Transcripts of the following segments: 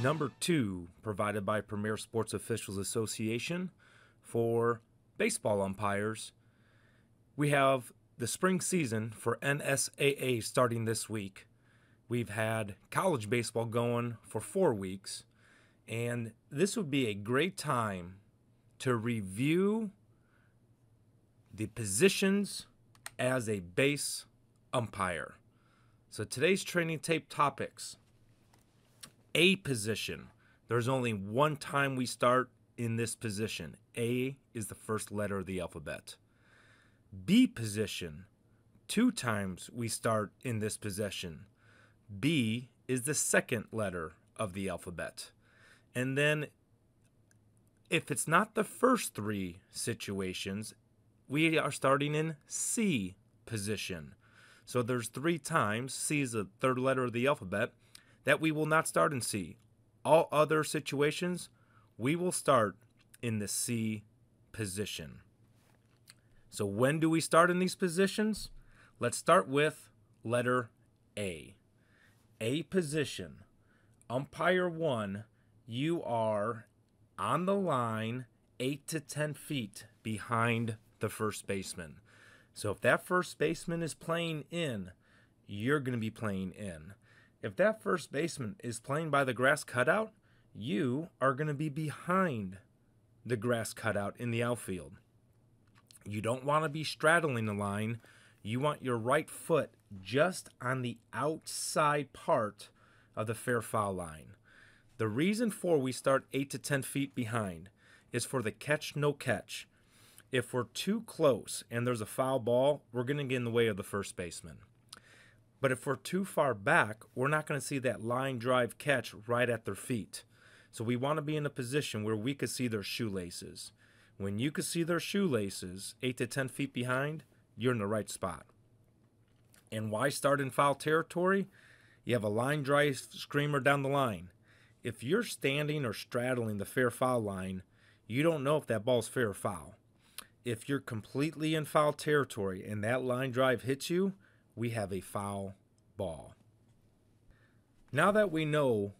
number 2 provided by Premier Sports Officials Association for baseball umpires. We have the spring season for NSAA starting this week. We've had college baseball going for 4 weeks, and this would be a great time to review the positions as a base umpire. So today's training tape topics: A position. There's only one time we start in this position. A is the first letter of the alphabet. B position. 2 times we start in this position. B is the second letter of the alphabet. And then if it's not the first 3 situations, we are starting in C position. So there's 3 times, C is the third letter of the alphabet, that we will not start in C. All other situations, we will start in the C position. So when do we start in these positions? Let's start with letter A. A position. Umpire 1, you are on the line 8 to 10 feet behind the first baseman. So if that first baseman is playing in, you're going to be playing in. If that first baseman is playing by the grass cutout, you are going to be behind the grass cutout in the outfield. You don't want to be straddling the line. You want your right foot just on the outside part of the fair foul line. The reason for we start 8 to 10 feet behind is for the catch, no catch. If we're too close and there's a foul ball, we're going to get in the way of the first baseman. But if we're too far back, we're not going to see that line drive catch right at their feet. So we want to be in a position where we could see their shoelaces. When you can see their shoelaces 8 to 10 feet behind, you're in the right spot. And why start in foul territory? You have a line drive screamer down the line. If you're standing or straddling the fair foul line, you don't know if that ball's fair or foul. If you're completely in foul territory and that line drive hits you, we have a foul ball. Now that we know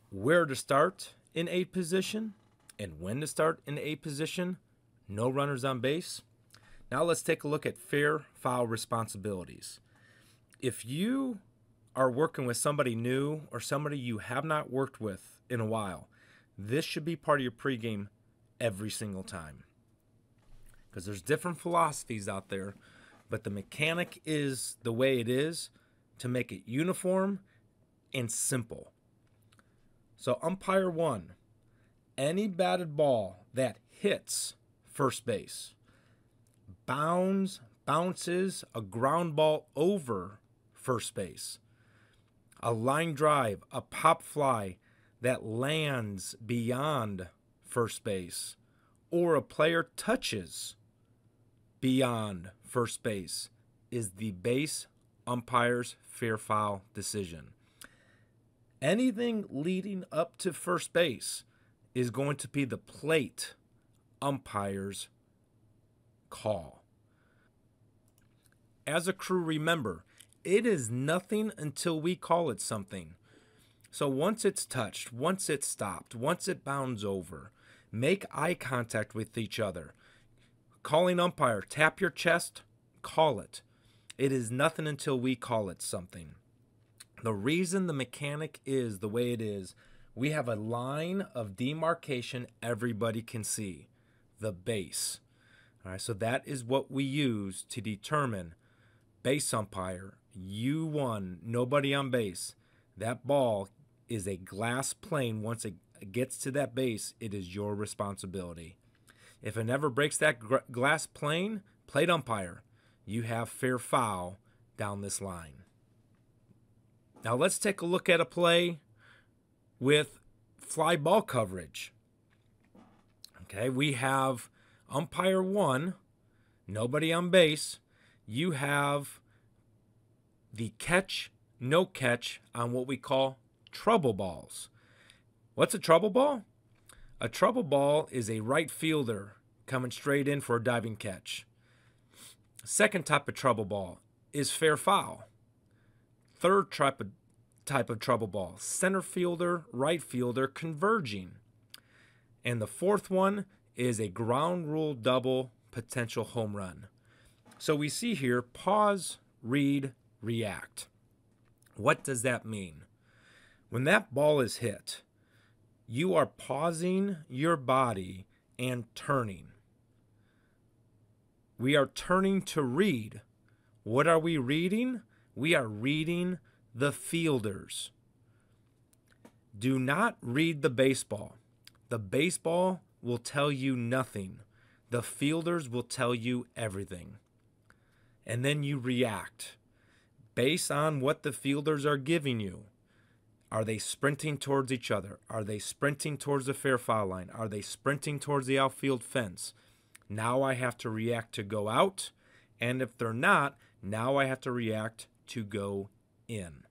where to start in A position and when to start in A position, no runners on base. Now let's take a look at fair foul responsibilities. If you are working with somebody new or somebody you have not worked with in a while, this should be part of your pregame every single time. Because there's different philosophies out there, but the mechanic is the way it is to make it uniform and simple. So umpire 1, any batted ball that hits first base, bounces a ground ball over first base, a line drive, a pop fly that lands beyond first base, or a player touches beyond first base, is the base umpire's fair foul decision. Anything leading up to first base is going to be the plate umpire's call. As a crew, remember, it is nothing until we call it something. So once it's touched, once it's stopped, once it bounds over, make eye contact with each other. Calling umpire, tap your chest, call it. It is nothing until we call it something. The reason the mechanic is the way it is, we have a line of demarcation everybody can see, the base. All right, so that is what we use to determine base umpire, you won, nobody on base. That ball is a glass plane. Once it gets to that base, it is your responsibility. If it never breaks that glass plane, plate umpire, you have fair foul down this line. Now let's take a look at a play with fly ball coverage. Okay, we have umpire 1, nobody on base. You have the catch, no catch on what we call trouble balls. What's a trouble ball? A trouble ball is a right fielder coming straight in for a diving catch. Second type of trouble ball is fair foul. Third type of type of trouble ball, center fielder, right fielder converging. And the fourth one is a ground rule double, potential home run. So we see here, pause, read, react. What does that mean? When that ball is hit, you are pausing your body and turning. We are turning to read. What are we reading? We are reading the fielders. Do not read the baseball. The baseball will tell you nothing. The fielders will tell you everything. And then you react based on what the fielders are giving you. Are they sprinting towards each other? Are they sprinting towards the fair foul line? Are they sprinting towards the outfield fence? Now I have to react to go out. And if they're not, now I have to react to go in.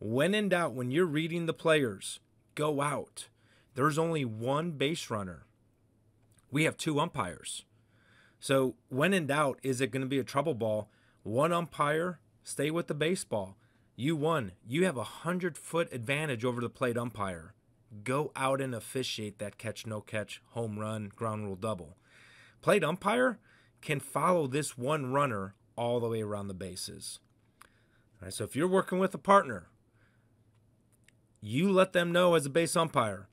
When in doubt, when you're reading the players, go out. There's only one base runner. We have two umpires. So when in doubt, is it going to be a trouble ball? One umpire, stay with the baseball. You won. You have 100-foot advantage over the plate umpire. Go out and officiate that catch, no catch, home run, ground rule double. Plate umpire can follow this one runner all the way around the bases. All right, so if you're working with a partner, you let them know as a base umpire,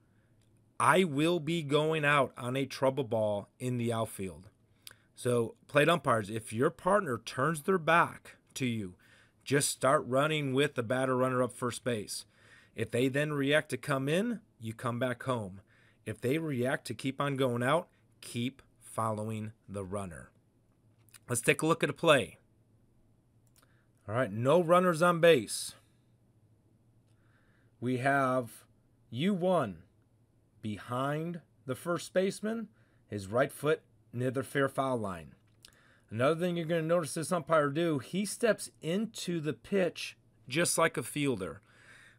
I will be going out on a trouble ball in the outfield. So plate umpires, if your partner turns their back to you, just start running with the batter runner up first base. If they then react to come in, you come back home. If they react to keep on going out, keep following the runner. Let's take a look at a play. All right, no runners on base. We have U1 behind the first baseman, his right foot near the fair foul line. Another thing you're going to notice this umpire do, he steps into the pitch just like a fielder.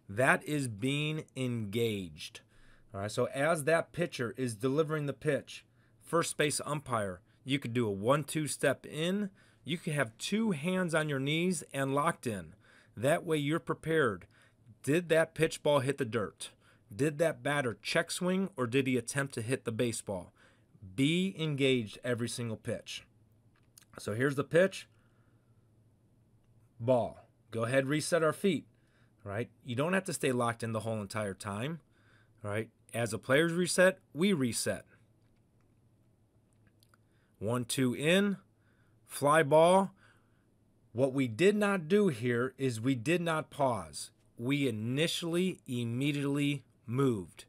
That is being engaged. All right, so as that pitcher is delivering the pitch, first base umpire, you could do a 1-2 step in. You can have two hands on your knees and locked in. That way you're prepared. Did that pitch ball hit the dirt? Did that batter check swing or did he attempt to hit the baseball? Be engaged every single pitch. So here's the pitch. Ball. Go ahead, reset our feet. Right? You don't have to stay locked in the whole entire time. Right? As the players reset, we reset. 1-2 in. Fly ball. What we did not do here is we did not pause. We immediately moved.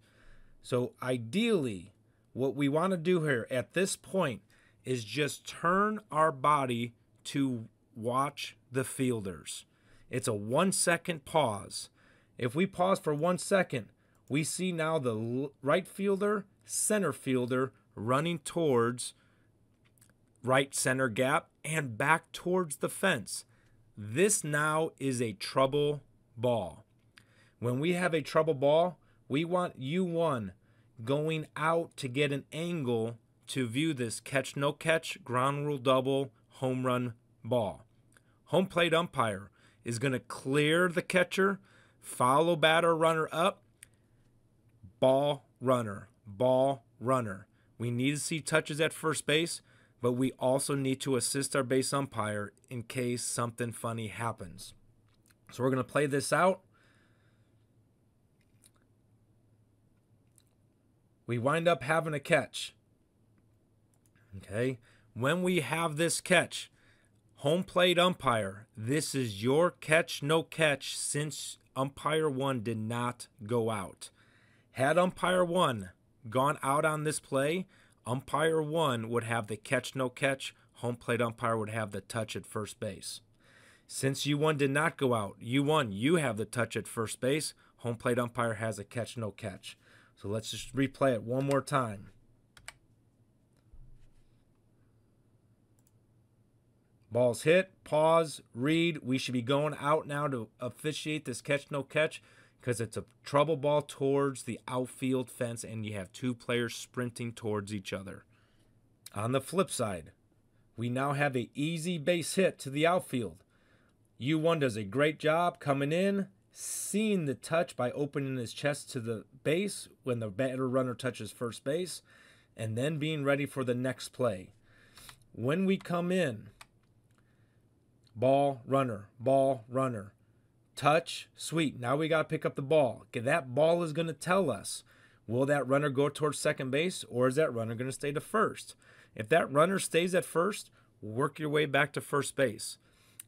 So ideally, what we want to do here at this point is just turn our body to watch the fielders. It's a 1 second pause. If we pause for 1 second, we see now the right fielder, center fielder running towards right center gap and back towards the fence. This now is a trouble ball. When we have a trouble ball, we want U1 going out to get an angle to view this catch, no catch, ground rule double, home run ball. Home plate umpire is going to clear the catcher, follow batter runner up, ball runner, ball runner. We need to see touches at first base, but we also need to assist our base umpire in case something funny happens. So we're going to play this out. We wind up having a catch. Okay, when we have this catch, home plate umpire, this is your catch, no catch, since umpire 1 did not go out. Had umpire 1 gone out on this play, umpire 1 would have the catch, no catch, home plate umpire would have the touch at first base. Since U1 did not go out, U1, you have the touch at first base, home plate umpire has a catch, no catch. So let's just replay it one more time. Ball's hit, pause, read. We should be going out now to officiate this catch, no catch, because it's a trouble ball towards the outfield fence and you have two players sprinting towards each other. On the flip side, we now have an easy base hit to the outfield. U1 does a great job coming in, seeing the touch by opening his chest to the base when the batter runner touches first base, and then being ready for the next play. When we come in, ball, runner, touch, sweet. Now we got to pick up the ball. Okay, that ball is going to tell us, will that runner go towards second base, or is that runner going to stay to first? If that runner stays at first, work your way back to first base.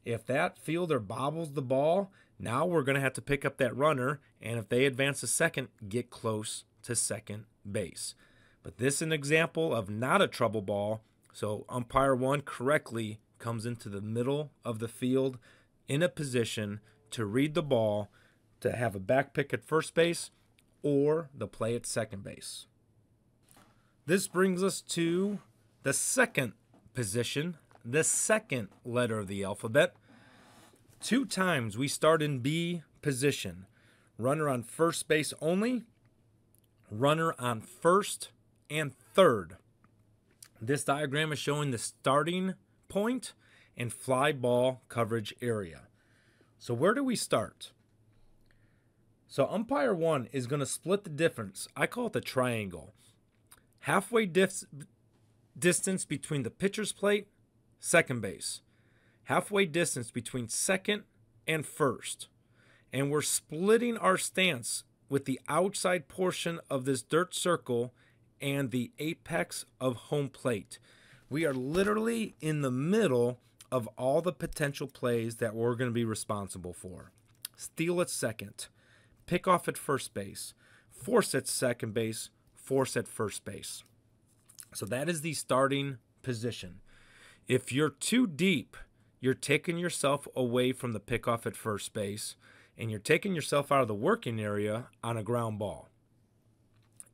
If that fielder bobbles the ball, now we're going to have to pick up that runner, and if they advance to second, get close to second base. But this is an example of not a trouble ball, so umpire 1 correctly comes into the middle of the field in a position to read the ball, to have a back pick at first base or the play at second base. This brings us to the second position, the second letter of the alphabet. 2 times we start in B position. Runner on first base only, runner on first and third. This diagram is showing the starting point and fly ball coverage area. So where do we start? So umpire 1 is going to split the difference. I call it the triangle. Halfway distance between the pitcher's plate, second base. Halfway distance between second and first. And we're splitting our stance with the outside portion of this dirt circle and the apex of home plate. We are literally in the middle of all the potential plays that we're going to be responsible for. Steal at second, pick off at first base, force at second base, force at first base. So that is the starting position. If you're too deep, you're taking yourself away from the pickoff at first base, and you're taking yourself out of the working area on a ground ball.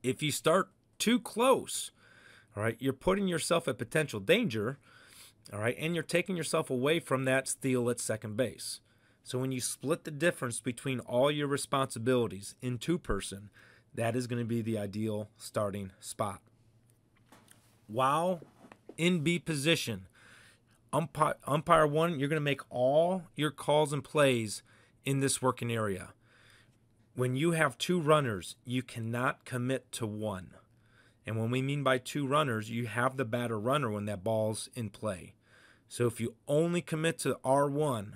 If you start too close, all right, you're putting yourself at potential danger, all right, and you're taking yourself away from that steal at second base. So when you split the difference between all your responsibilities in two-person, that is going to be the ideal starting spot. While in B position, umpire 1, you're going to make all your calls and plays in this working area. When you have 2 runners, you cannot commit to 1. And when we mean by 2 runners, you have the batter runner when that ball's in play. So if you only commit to R1,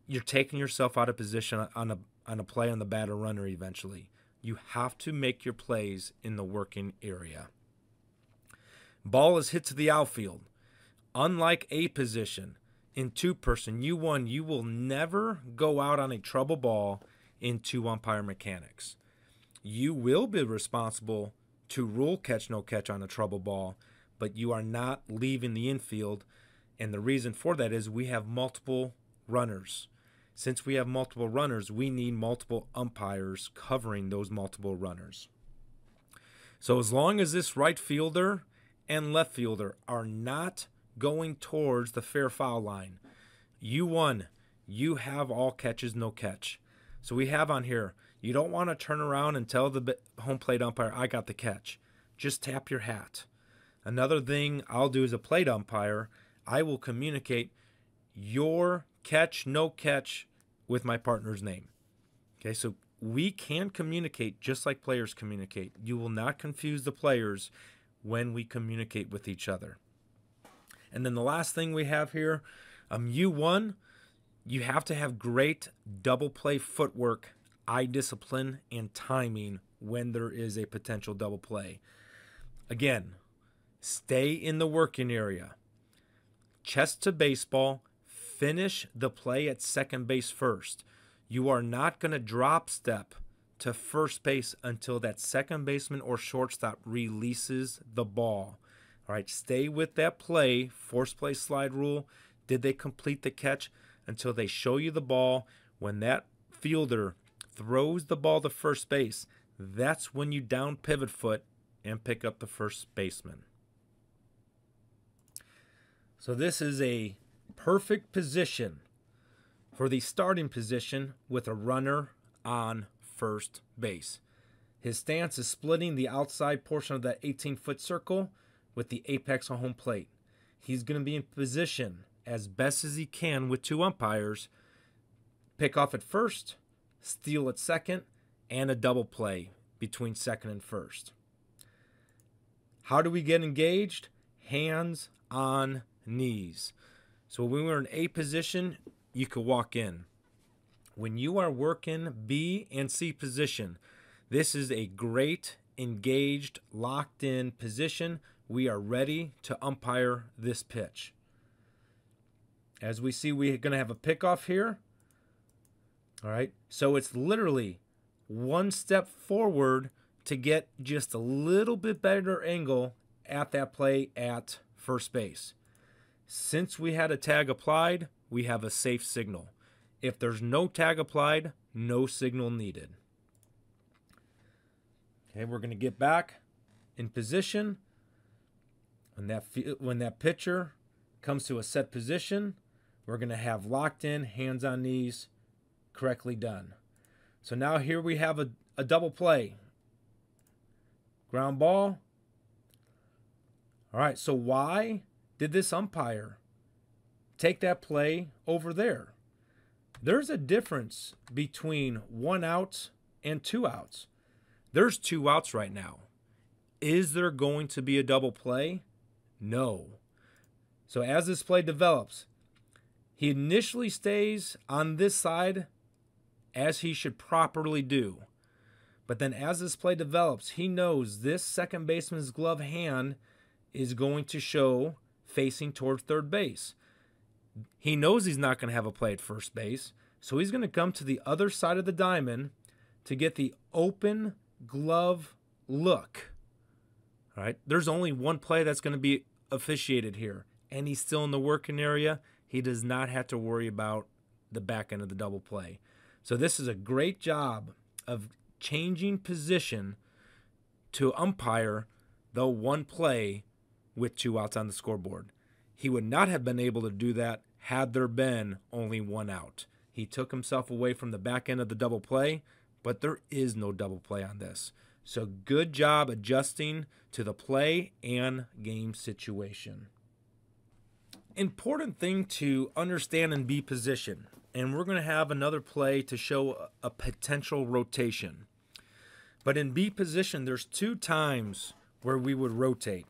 you're taking yourself out of position on a play on the batter runner eventually. You have to make your plays in the working area. Ball is hit to the outfield. Unlike A position, in two-person, U1, you will never go out on a trouble ball in 2 umpire mechanics. You will be responsible to rule catch no catch on a trouble ball, but you are not leaving the infield, and the reason for that is we have multiple runners. Since we have multiple runners, we need multiple umpires covering those multiple runners. So as long as this right fielder and left fielder are not going towards the fair foul line, U1, you have all catches, no catch. So we have on here, you don't want to turn around and tell the home plate umpire, I got the catch. Just tap your hat. Another thing I'll do as a plate umpire, I will communicate your catch, no catch with my partner's name. Okay, so we can communicate just like players communicate. You will not confuse the players when we communicate with each other. And then the last thing we have here, U1, you have to have great double play footwork, eye discipline, and timing when there is a potential double play. Again, stay in the working area. Chest to baseball, finish the play at second base first. You are not going to drop step to first base until that second baseman or shortstop releases the ball. All right, stay with that play, force play slide rule. Did they complete the catch? Until they show you the ball. When that fielder throws the ball to first base, that's when you down pivot foot and pick up the first baseman. So this is a perfect position for the starting position with a runner on first base. His stance is splitting the outside portion of that 18-foot circle with the apex on home plate. He's going to be in position as best as he can with 2 umpires. Pick off at first, steal at second, and a double play between second and first. How do we get engaged? Hands on knees. So when we're in A position, you could walk in. When you are working B and C position, this is a great engaged, locked in position. We are ready to umpire this pitch. As we see, we're going to have a pickoff here. All right, so it's literally one step forward to get just a little bit better angle at that play at first base. Since we had a tag applied, we have a safe signal. If there's no tag applied, no signal needed. Okay, we're going to get back in position. When that pitcher comes to a set position, we're going to have locked in, hands on knees, correctly done. So now here we have a double play. Ground ball. All right, so why did this umpire take that play over there? There's a difference between 1 out and 2 outs. There's 2 outs right now. Is there going to be a double play? No. So as this play develops, he initially stays on this side as he should properly do. But then as this play develops, he knows this second baseman's glove hand is going to show facing toward third base. He knows he's not going to have a play at first base, so he's going to come to the other side of the diamond to get the open glove look. All right, there's only one play that's going to be officiated here, and he's still in the working area. He does not have to worry about the back end of the double play. So this is a great job of changing position to umpire the one play with 2 outs on the scoreboard. He would not have been able to do that had there been only 1 out. He took himself away from the back end of the double play, but there is no double play on this. So good job adjusting to the play and game situation. Important thing to understand in B position, and we're going to have another play to show a potential rotation. But in B position, there's 2 times where we would rotate.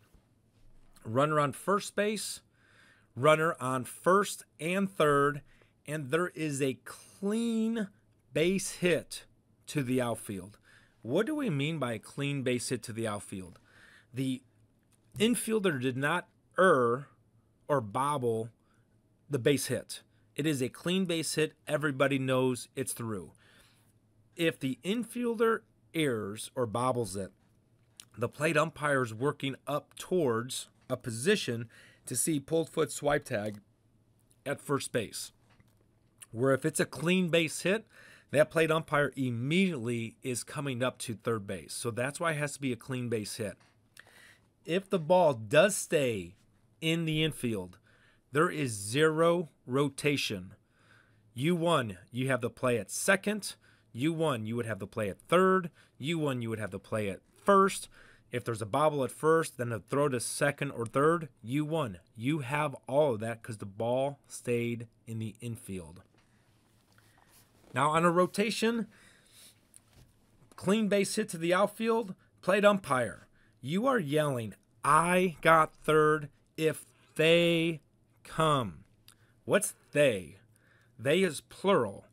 Runner on first base, runner on first and third, and there is a clean base hit to the outfield. What do we mean by a clean base hit to the outfield? The infielder did not err or bobble the base hit. It is a clean base hit. Everybody knows it's through. If the infielder errs or bobbles it, the plate umpire is working up towards a position to see pulled foot swipe tag at first base. Where if it's a clean base hit, that plate umpire immediately is coming up to third base. So that's why it has to be a clean base hit. If the ball does stay in the infield, there is 0 rotation. You won, you have the play at second. You won, you would have the play at third. You won, you would have the play at first. If there's a bobble at first, then a throw to second or third, you won. You have all of that because the ball stayed in the infield. Now on a rotation, clean base hit to the outfield, plate umpire. You are yelling, "I got third," if they come. What's they? They is plural.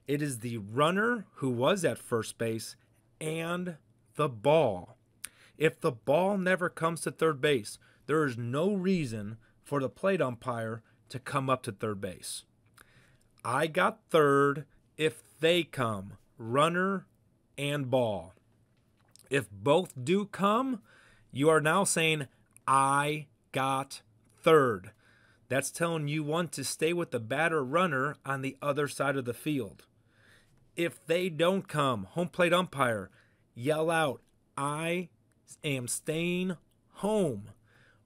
It is the runner who was at first base and the ball. If the ball never comes to third base, there is no reason for the plate umpire to come up to third base. I got third if they come, runner and ball. If both do come, you are now saying, I got third. That's telling you want to stay with the batter runner on the other side of the field. If they don't come, home plate umpire, yell out, I am staying home.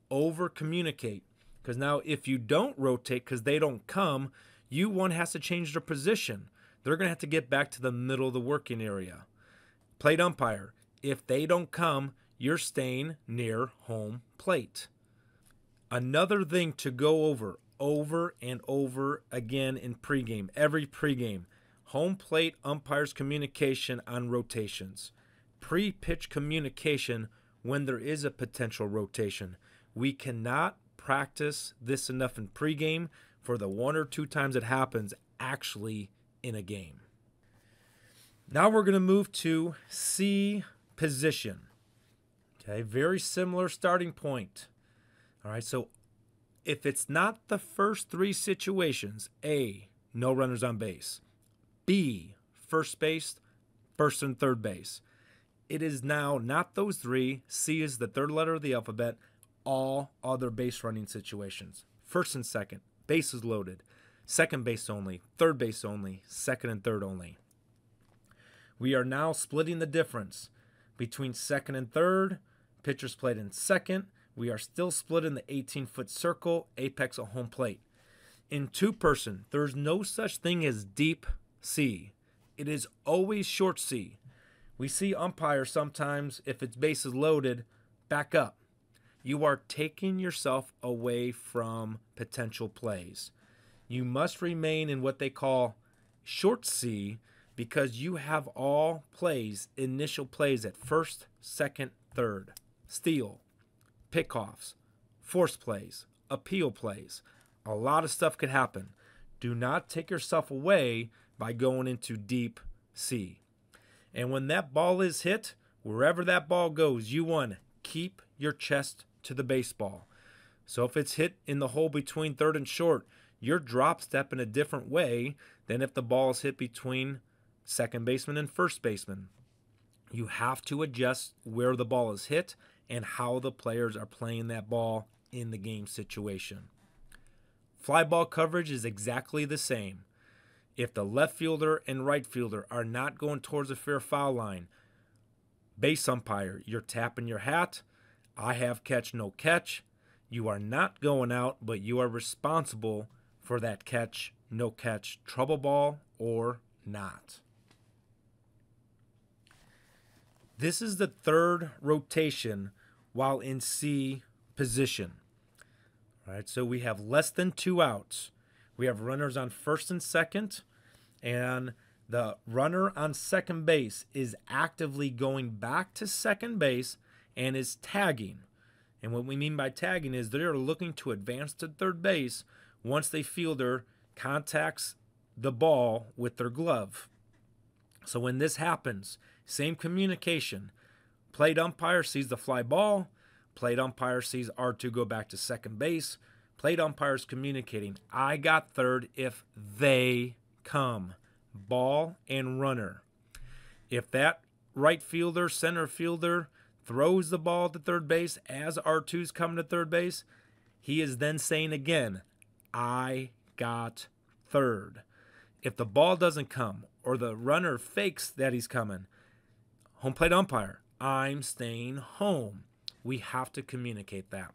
Over communicate. Because now if you don't rotate because they don't come, you one has to change their position. They're going to have to get back to the middle of the working area. Plate umpire, if they don't come, you're staying near home plate. Another thing to go over and over again in pregame, every pregame. home plate umpires communication on rotations. Pre-pitch communication when there is a potential rotation. We cannot practice this enough in pregame for the 1 or 2 times it happens actually in a game. Now we're going to move to C, position. Okay, very similar starting point. All right, so if it's not the first 3 situations, A, no runners on base, B, first base, first and third base, it is now not those 3. C is the third letter of the alphabet, all other base running situations. First and second, bases loaded, second base only, third base only, second and third only. We are now splitting the difference between second and third. Pitchers played in second. We are still split in the 18-foot circle, apex of home plate. In two-person, there's no such thing as deep C. It is always short C. We see umpires sometimes, if it's bases loaded, back up. You are taking yourself away from potential plays. You must remain in what they call short C because you have all plays, initial plays at first, second, third, steal, pickoffs, force plays, appeal plays. A lot of stuff could happen. Do not take yourself away by going into deep C. And when that ball is hit, wherever that ball goes, you won. Keep your chest to the baseball. So if it's hit in the hole between third and short, you're drop stepping a different way than if the ball is hit between second baseman and first baseman. You have to adjust where the ball is hit and how the players are playing that ball in the game situation. Fly ball coverage is exactly the same. If the left fielder and right fielder are not going towards the fair foul line, base umpire, you're tapping your hat. I have catch, no catch. You are not going out, but you are responsible for that catch, no catch, trouble ball or not. This is the third rotation while in C position. All right, so we have less than 2 outs. We have runners on first and second, and the runner on second base is actively going back to second base and is tagging. And what we mean by tagging is they're looking to advance to third base once the fielder contacts the ball with their glove. So when this happens, same communication. Plate umpire sees the fly ball. Plate umpire sees R2 go back to second base. Plate umpire is communicating, I got third if they come. Ball and runner. If that right fielder, center fielder throws the ball to third base as R2's coming to third base, he is then saying again, I got third. If the ball doesn't come or the runner fakes that he's coming, home plate umpire, I'm staying home. We have to communicate that.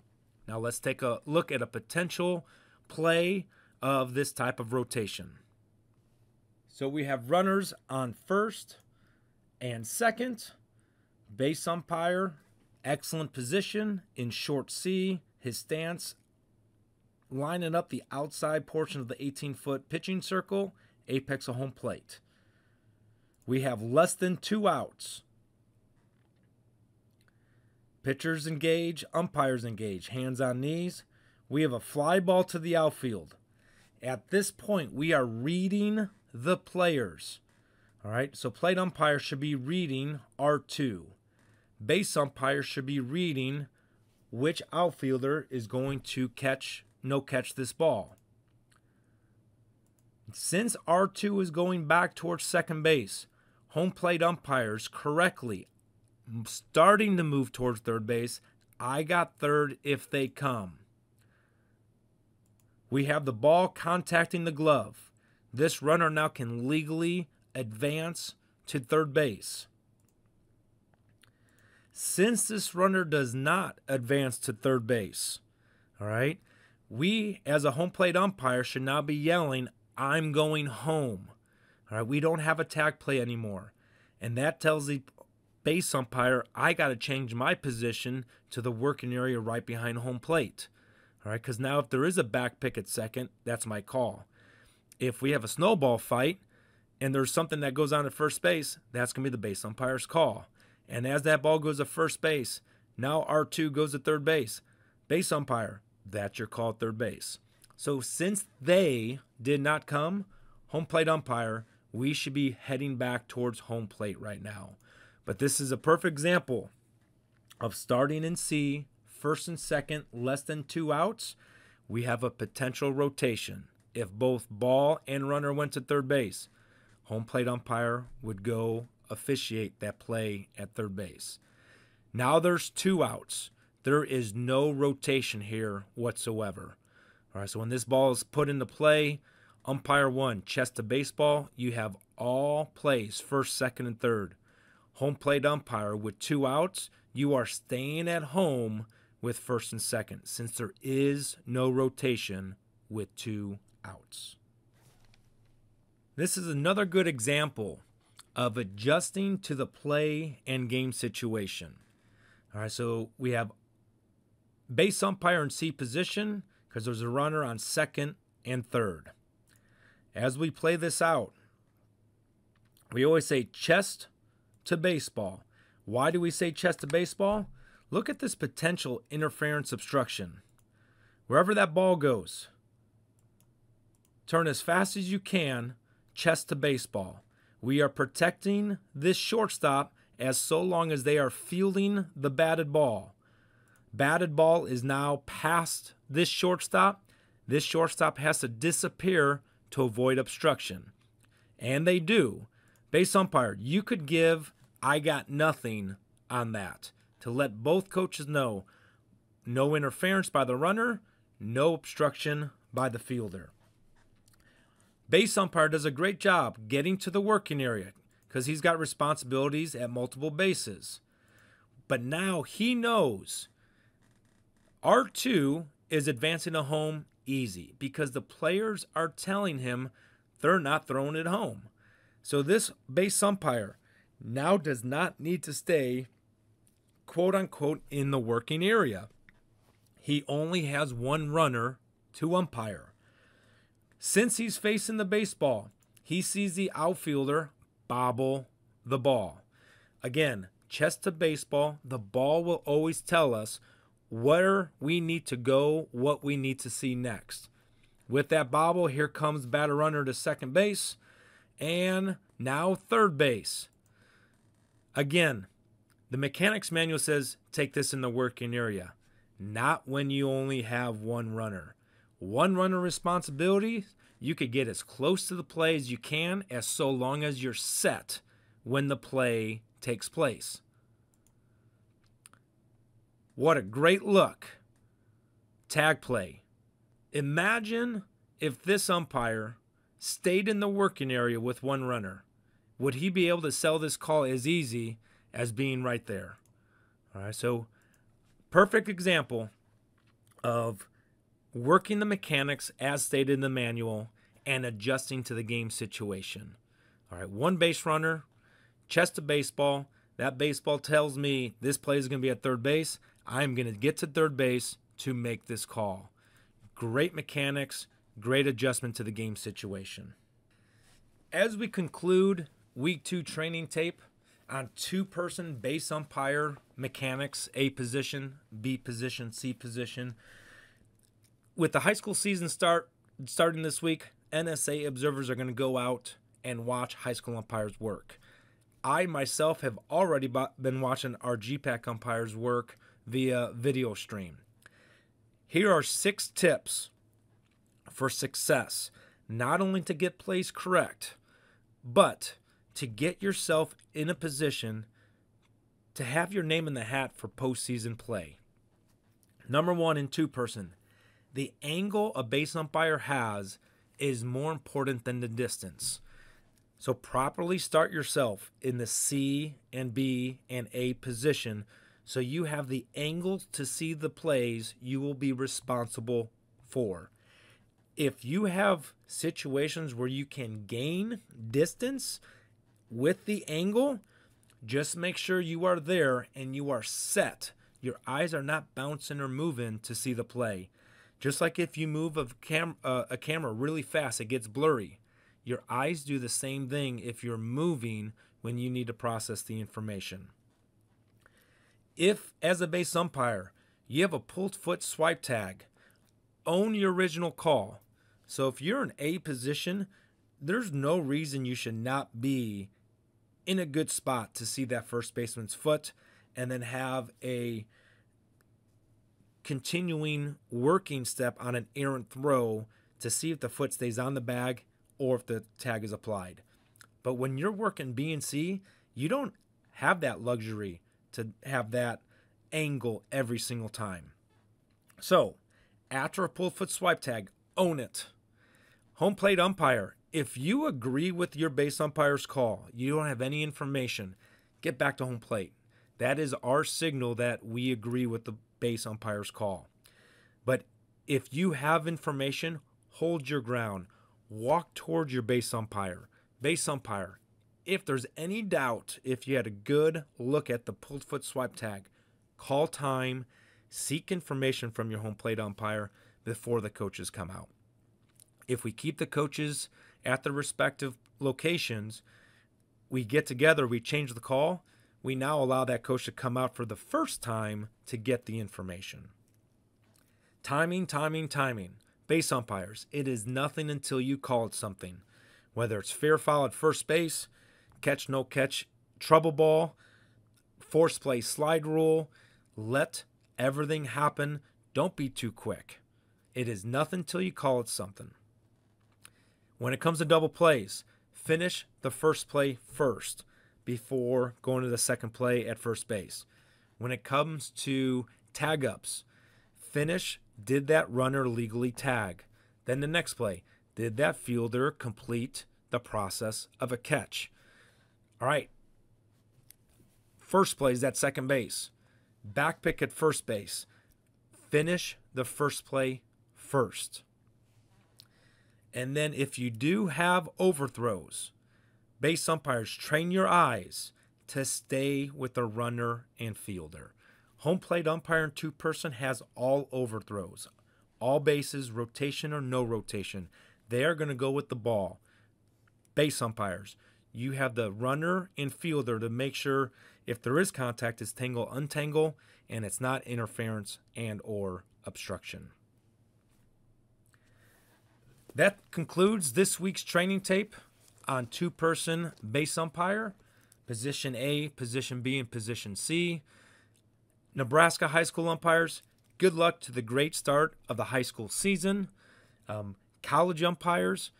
Now let's take a look at a potential play of this type of rotation. So we have runners on first and second. Base umpire, excellent position in short C. His stance lining up the outside portion of the 18-foot pitching circle, apex of home plate. We have less than 2 outs. Pitchers engage, umpires engage, hands on knees. We have a fly ball to the outfield. At this point, we are reading the players. All right, so plate umpire should be reading R2. Base umpire should be reading which outfielder is going to catch, no catch this ball. Since R2 is going back towards second base, home plate umpires correctly starting to move towards third base. I got third if they come. We have the ball contacting the glove. This runner now can legally advance to third base. Since this runner does not advance to third base, all right, we as a home plate umpire should now be yelling, I'm going home. All right, we don't have a tag play anymore. And that tells the base umpire, I got to change my position to the working area right behind home plate. All right, because now if there is a back pick at second, that's my call. If we have a snowball fight and there's something that goes on at first base, that's going to be the base umpire's call. And as that ball goes to first base, now R2 goes to third base. Base umpire, that's your call at third base. So since they did not come, home plate umpire, we should be heading back towards home plate right now. But this is a perfect example of starting in C, first and second, less than 2 outs. We have a potential rotation. If both ball and runner went to third base, home plate umpire would go officiate that play at third base. Now there's 2 outs. There is no rotation here whatsoever. All right, so when this ball is put into play, umpire 1, chest to baseball, you have all plays, first, second, and third. Home plate umpire with 2 outs, you are staying at home with first and second, since there is no rotation with 2 outs. This is another good example of adjusting to the play and game situation. All right, so we have base umpire in C position because there's a runner on second and third. As we play this out, we always say chest to baseball. Why do we say chest to baseball? Look at this potential interference obstruction. Wherever that ball goes, turn as fast as you can, chest to baseball. We are protecting this shortstop as so long as they are fielding the batted ball. Batted ball is now past this shortstop. This shortstop has to disappear to avoid obstruction. And they do. Base umpire, you could give I got nothing on that to let both coaches know no interference by the runner, no obstruction by the fielder. Base umpire does a great job getting to the working area because he's got responsibilities at multiple bases. But now he knows R2 is advancing a home easy because the players are telling him they're not throwing it home. So this base umpire now does not need to stay, quote unquote, in the working area. He only has one runner to umpire. Since he's facing the baseball, he sees the outfielder bobble the ball. Again, chest to baseball, the ball will always tell us where we need to go, what we need to see next. With that bobble, here comes batter runner to second base, and now third base. Again, the mechanics manual says take this in the working area, not when you only have one runner. One runner responsibility, you could get as close to the play as you can as so long as you're set when the play takes place. What a great look. Tag play. Imagine if this umpire stayed in the working area with one runner. Would he be able to sell this call as easy as being right there? All right, so perfect example of working the mechanics as stated in the manual and adjusting to the game situation. All right, one base runner, chest to baseball. That baseball tells me this play is going to be at third base. I'm going to get to third base to make this call. Great mechanics, great adjustment to the game situation. As we conclude week 2 training tape on 2-person base umpire mechanics, A position, B position, C position. With the high school season starting this week, NSA observers are going to go out and watch high school umpires work. I myself have already been watching our GPAC umpires work via video stream. Here are 6 tips for success, not only to get plays correct, but to get yourself in a position to have your name in the hat for postseason play. Number 1 in 2-person, the angle a base umpire has is more important than the distance. So properly start yourself in the C and B and A position so you have the angles to see the plays you will be responsible for. If you have situations where you can gain distance with the angle, just make sure you are there and you are set. Your eyes are not bouncing or moving to see the play. Just like if you move a camera really fast, it gets blurry. your eyes do the same thing if you're moving when you need to process the information. If, as a base umpire, you have a pulled foot swipe tag, own your original call. So if you're in A position, there's no reason you should not be in a good spot to see that first baseman's foot and then have a continuing working step on an errant throw to see if the foot stays on the bag or if the tag is applied. But when you're working B and C, you don't have that luxury to have that angle every single time. So, after a pulled foot swipe tag, own it. Home plate umpire, if you agree with your base umpire's call, you don't have any information, get back to home plate. That is our signal that we agree with the base umpire's call. But if you have information, hold your ground. Walk towards your base umpire. Base umpire, if there's any doubt, if you had a good look at the pulled foot swipe tag, call time, seek information from your home plate umpire before the coaches come out. If we keep the coaches at the respective locations, we get together, we change the call, we now allow that coach to come out for the first time to get the information. Timing. Base umpires, it is nothing until you call it something. Whether it's fair foul at first base, catch, no catch, trouble ball, force play, slide rule, let everything happen. Don't be too quick. It is nothing until you call it something. When it comes to double plays, finish the first play first before going to the second play at first base. When it comes to tag ups, finish, did that runner legally tag? Then the next play, did that fielder complete the process of a catch? All right. First play is at second base. Back pick at first base. Finish the first play first. And then if you do have overthrows, base umpires, train your eyes to stay with the runner and fielder. Home plate umpire in two-person has all overthrows. All bases, rotation or no rotation. They are going to go with the ball. Base umpires, you have the runner and fielder to make sure if there is contact, it's tangle, untangle, and it's not interference and or obstruction. That concludes this week's training tape on two-person base umpire, position A, position B, and position C. Nebraska high school umpires, good luck to the great start of the high school season. College umpires,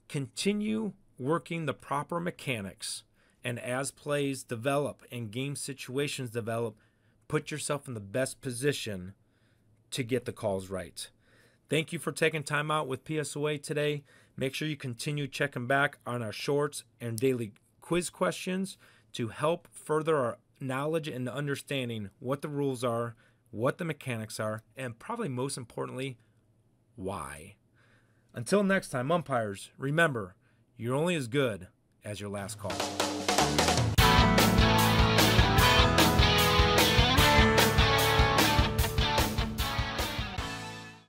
continue working the proper mechanics, and as plays develop and game situations develop, put yourself in the best position to get the calls right. Thank you for taking time out with PSOA today. Make sure you continue checking back on our shorts and daily quiz questions to help further our knowledge and understanding what the rules are, what the mechanics are, and probably most importantly, why. Until next time, umpires, remember, you're only as good as your last call.